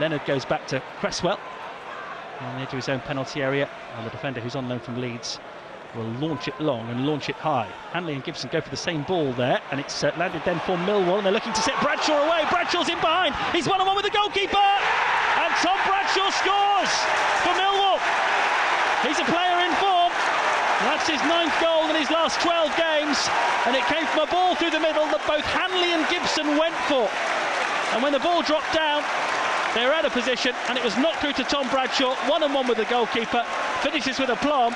Leonard goes back to Cresswell on the edge of his own penalty area, and the defender who's on loan from Leeds will launch it long and launch it high. Hanley and Gibson go for the same ball there, and it's landed then for Millwall, and they're looking to set Bradshaw away. Bradshaw's in behind, he's one-on-one with the goalkeeper, and Tom Bradshaw scores for Millwall. He's a player in form. That's his 9th goal in his last 12 games, and it came from a ball through the middle that both Hanley and Gibson went for. And when the ball dropped down, they were out of position, and it was knocked through to Tom Bradshaw, one-on-one with the goalkeeper, finishes with aplomb.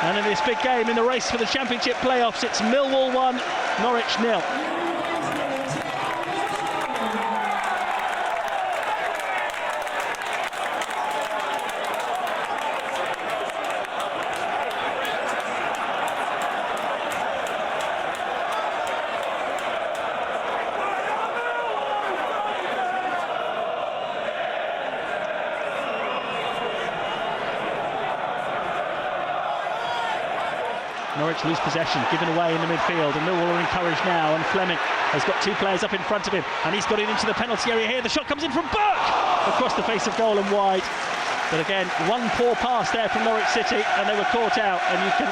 And in this big game in the race for the Championship playoffs, it's Millwall 1, Norwich 0. Norwich lose possession, given away in the midfield, and Millwall are encouraged now, and Fleming has got 2 players up in front of him, and he's got it into the penalty area here. The shot comes in from Burke across the face of goal and wide, but again, one poor pass there from Norwich City, and they were caught out. And you can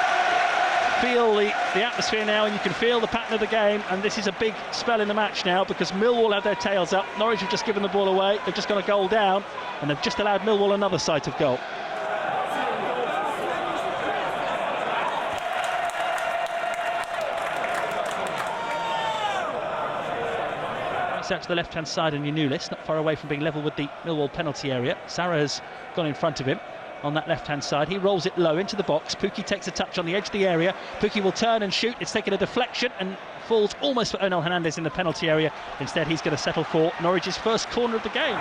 feel the atmosphere now, and you can feel the pattern of the game, and this is a big spell in the match now, because Millwall have their tails up. Norwich have just given the ball away, they've just got a goal down, and they've just allowed Millwall another sight of goal. Out to the left-hand side on your new list, not far away from being level with the Millwall penalty area. Sara has gone in front of him on that left-hand side. He rolls it low into the box. Pukki takes a touch on the edge of the area. Pukki will turn and shoot. It's taken a deflection and falls almost for Onel Hernandez in the penalty area. Instead, he's going to settle for Norwich's first corner of the game.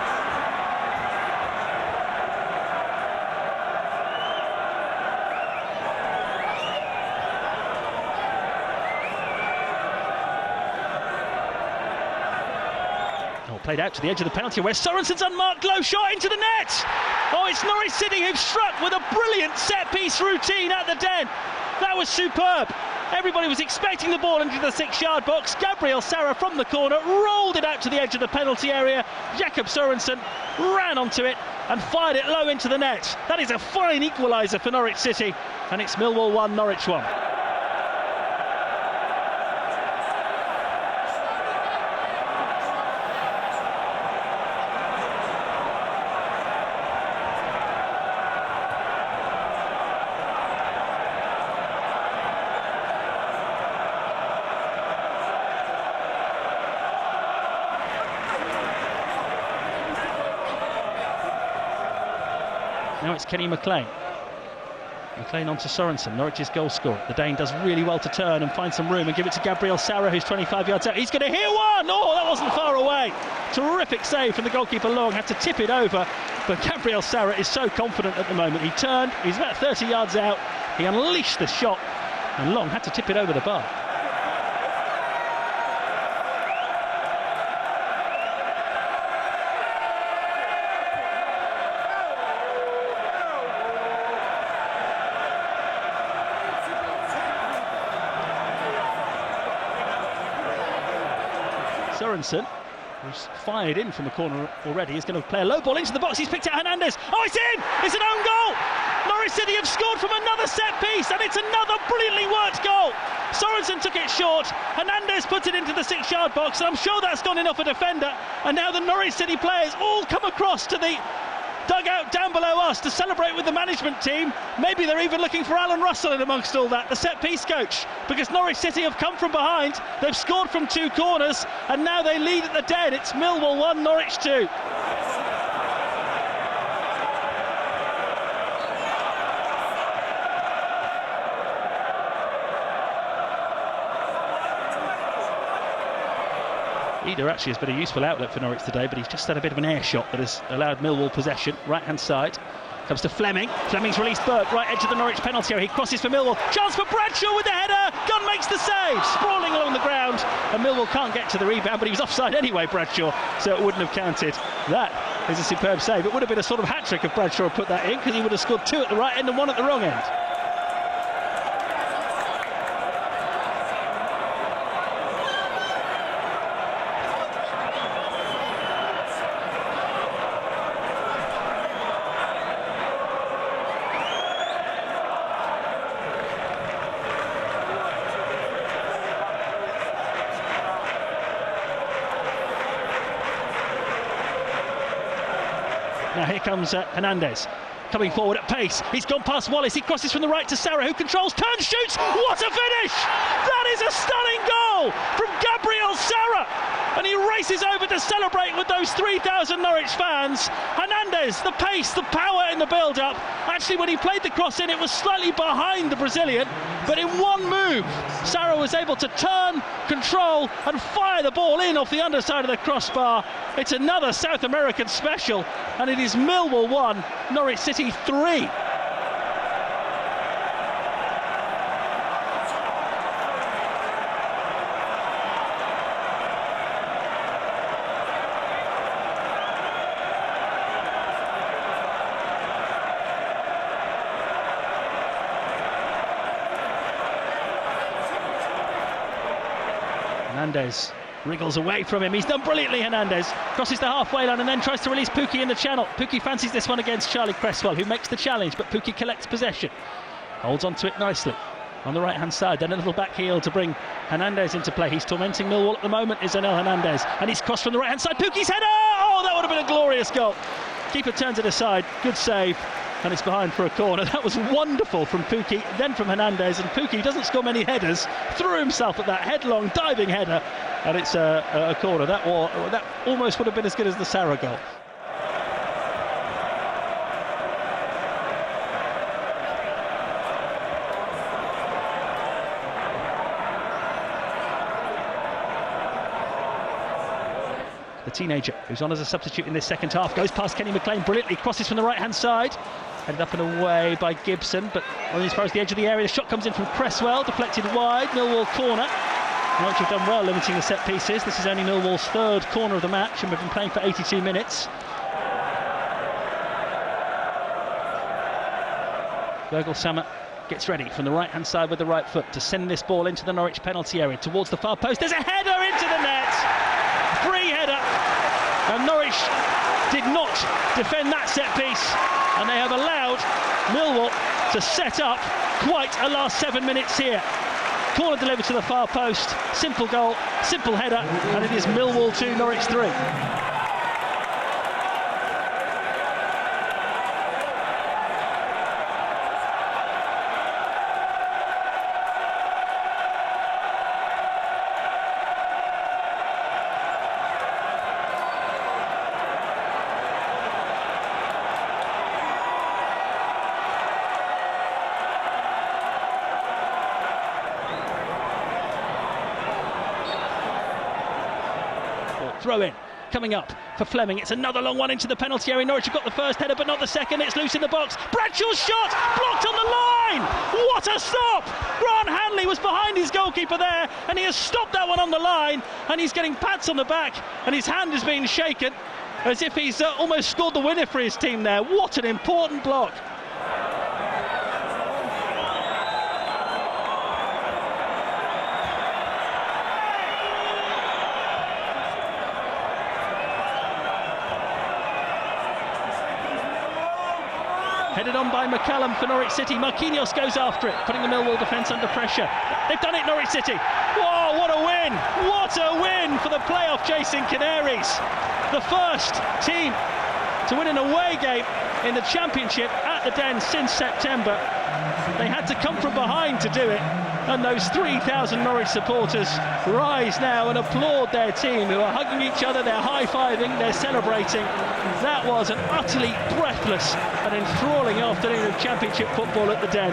Played out to the edge of the penalty where Sorensen's unmarked low shot into the net. Oh, it's Norwich City who've struck with a brilliant set-piece routine at the Den. That was superb. Everybody was expecting the ball into the 6-yard box. Gabriel, Sara from the corner, rolled it out to the edge of the penalty area. Jakob Sorensen ran onto it and fired it low into the net. That is a fine equaliser for Norwich City, and it's Millwall 1, Norwich 1. Now it's Kenny McLean. McLean onto Sorensen, Norwich's goal scorer. The Dane does really well to turn and find some room and give it to Gabriel Sara, who's 25 yards out. He's going to hit one! Oh, that wasn't far away. Terrific save from the goalkeeper Long, had to tip it over. But Gabriel Sara is so confident at the moment. He turned, he's about 30 yards out. He unleashed the shot, and Long had to tip it over the bar. Sorensen, who's fired in from the corner already, is going to play a low ball into the box. He's picked out Hernandez. Oh, it's in! It's an own goal! Norwich City have scored from another set piece, and it's another brilliantly worked goal. Sorensen took it short. Hernandez put it into the 6-yard box, and I'm sure that's gone in off a defender. And now the Norwich City players all come across to the dugout down below us to celebrate with the management team. Maybe they're even looking for Alan Russell in amongst all that, the set-piece coach, because Norwich City have come from behind, they've scored from 2 corners, and now they lead at the Den. It's Millwall 1, Norwich 2. Eder actually has been a useful outlet for Norwich today, but he's just had a bit of an air shot that has allowed Millwall possession. Right-hand side, comes to Fleming. Fleming's released Burke, right edge of the Norwich penalty area. He crosses for Millwall. Chance for Bradshaw with the header. Gunn makes the save, sprawling along the ground, and Millwall can't get to the rebound, but he was offside anyway, Bradshaw, so it wouldn't have counted. That is a superb save. It would have been a sort of hat-trick if Bradshaw had put that in, because he would have scored 2 at the right end and 1 at the wrong end. Now here comes Hernandez. Coming forward at pace, he's gone past Wallace, he crosses from the right to Sara, who controls, turns, shoots, what a finish! That is a stunning goal from Gabriel Sara, and he races over to celebrate with those 3,000 Norwich fans. Hernandez, the pace, the power in the build-up. Actually, when he played the cross in, it was slightly behind the Brazilian, but in one move, Sara was able to turn, control, and fire the ball in off the underside of the crossbar. It's another South American special, and it is Millwall 1, Norwich City 3. Hernandez wriggles away from him. He's done brilliantly, Hernandez. Crosses the halfway line and then tries to release Pukki in the channel. Pukki fancies this one against Charlie Cresswell, who makes the challenge, but Pukki collects possession. Holds on to it nicely. On the right-hand side, then a little back heel to bring Hernandez into play. He's tormenting Millwall at the moment, is Anel Hernandez. And he's crossed from the right-hand side. Pukki's header! Oh, that would have been a glorious goal. Keeper turns it aside. Good save. And it's behind for a corner. That was wonderful from Pukki, then from Hernandez, and Pukki doesn't score many headers, threw himself at that headlong diving header, and it's a corner. That almost would have been as good as the Sara goal. The teenager, who's on as a substitute in this second half, goes past Kenny McLean brilliantly, crosses from the right-hand side, headed up and away by Gibson, but only as far as the edge of the area. The shot comes in from Cresswell, deflected wide, Millwall corner. Norwich have done well limiting the set pieces. This is only Millwall's third corner of the match, and we've been playing for 82 minutes. Bergel-Sammer gets ready from the right-hand side with the right foot to send this ball into the Norwich penalty area towards the far post. There's a header into the net! Free header, and Norwich did not defend that set piece, and they have allowed Millwall to set up quite a last 7 minutes here. Corner delivered to the far post, simple goal, simple header, and it is Millwall 2, Norwich 3. Throw in, coming up for Fleming. It's another long one into the penalty area. Norwich have got the first header, but not the second. It's loose in the box. Bradshaw's shot blocked on the line. What a stop! Grant Hanley was behind his goalkeeper there, and he has stopped that one on the line. And he's getting pats on the back, and his hand is being shaken as if he's almost scored the winner for his team there. What an important block! Headed on by McCallum for Norwich City. Marquinhos goes after it, putting the Millwall defence under pressure. They've done it, Norwich City. Whoa, what a win! What a win for the playoff chasing Canaries. The first team to win an away game in the Championship at the Den since September. They had to come from behind to do it, and those 3,000 Norwich supporters rise now and applaud their team, who are hugging each other, they're high-fiving, they're celebrating. That was an utterly breathless and enthralling afternoon of Championship football at the Den.